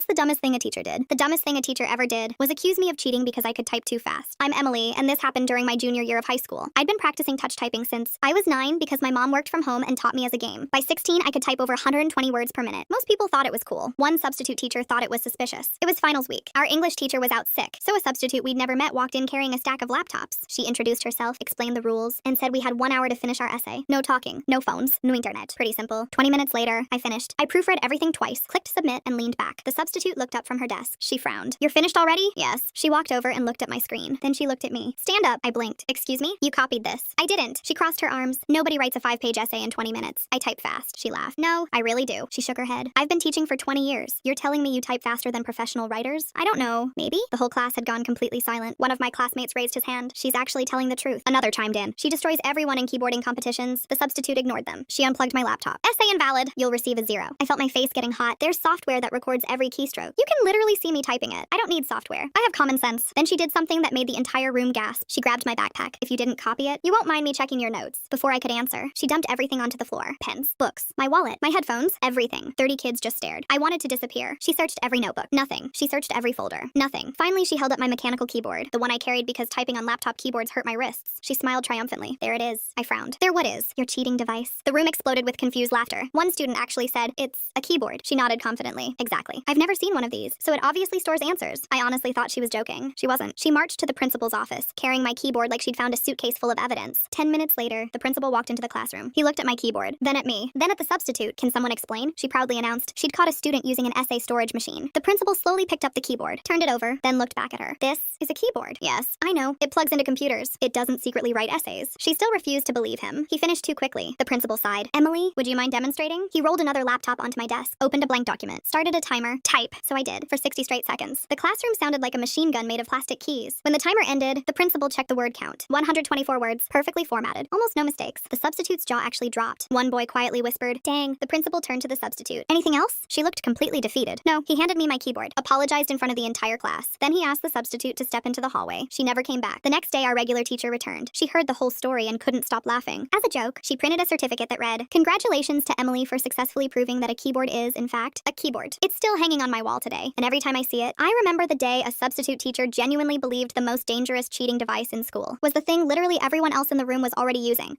the dumbest thing a teacher did? The dumbest thing a teacher ever did was accuse me of cheating because I could type too fast. I'm Emily, and this happened during my junior year of high school. I'd been practicing touch typing since I was 9 because my mom worked from home and taught me as a game. By 16, I could type over 120 words per minute. Most people thought it was cool. One substitute teacher thought it was suspicious. It was finals week. Our English teacher was out sick, so a substitute we'd never met walked in carrying a stack of laptops. She introduced herself, explained the rules, and said we had 1 hour to finish our essay. No talking, no phones, no internet. Pretty simple. 20 minutes later, I finished. I proofread everything twice, clicked submit, and leaned back. The substitute looked up from her desk. She frowned. "You're finished already?" "Yes." She walked over and looked at my screen. Then she looked at me. "Stand up." I blinked. "Excuse me? You copied this." "I didn't." She crossed her arms. "Nobody writes a 5-page essay in 20 minutes. I type fast." She laughed. "No, I really do." She shook her head. "I've been teaching for 20 years. You're telling me you type faster than professional writers? I don't know. Maybe?" The whole class had gone completely silent. One of my classmates raised his hand. "She's actually telling the truth." Another chimed in. "She destroys everyone in keyboarding competitions." The substitute ignored them. She unplugged my laptop. "Essay invalid. You'll receive a 0. I felt my face getting hot. There's software that records every keystroke. You can literally see me typing it. I don't need software. I have common sense. Then she did something that made the entire room gasp. She grabbed my backpack. "If you didn't copy it, you won't mind me checking your notes." Before I could answer, she dumped everything onto the floor. Pens, books, my wallet, my headphones, everything. 30 kids just stared. I wanted to disappear. She searched every notebook. Nothing. She searched every folder. Nothing. Finally, she held up my mechanical keyboard, the one I carried because typing on laptop keyboards hurt my wrists. She smiled triumphantly. "There it is." I frowned. "There what is?" "Your cheating device." The room exploded with confused laughter. One student actually said, "It's a keyboard." She nodded confidently. "Exactly. I've never seen one of these, so it obviously stores answers." I honestly thought she was joking. She wasn't. She marched to the principal's office, carrying my keyboard like she'd found a suitcase full of evidence. 10 minutes later, the principal walked into the classroom. He looked at my keyboard, then at me, then at the substitute. "Can someone explain?" She proudly announced. She'd caught a student using an essay storage machine. The principal slowly picked up the keyboard, turned it over, then looked back at her. "This is a keyboard." "Yes, I know. It plugs into computers. It doesn't secretly write essays." She still refused to believe him. He finished too quickly. The principal sighed. "Emily, would you mind demonstrating?" He rolled another laptop onto my desk, opened a blank document, started a timer. "Type." So I did, for 60 straight seconds. The classroom sounded like a machine gun made of plastic keys. When the timer ended, the principal checked the word count. 124 words, perfectly formatted. Almost no mistakes. The substitute's jaw actually dropped. One boy quietly whispered, "Dang." The principal turned to the substitute. "Anything else?" She looked completely defeated. No. He handed me my keyboard, apologized in front of the entire class. Then he asked the substitute to step into the hallway. She never came back. The next day, our regular teacher returned. She heard the whole story and couldn't stop laughing. As a joke, she printed a certificate that read, "Congratulations to Emily for successfully proving that a keyboard is, in fact, a keyboard." It's still hanging on my wall today, and every time I see it, I remember the day a substitute teacher genuinely believed the most dangerous cheating device in school was the thing literally everyone else in the room was already using.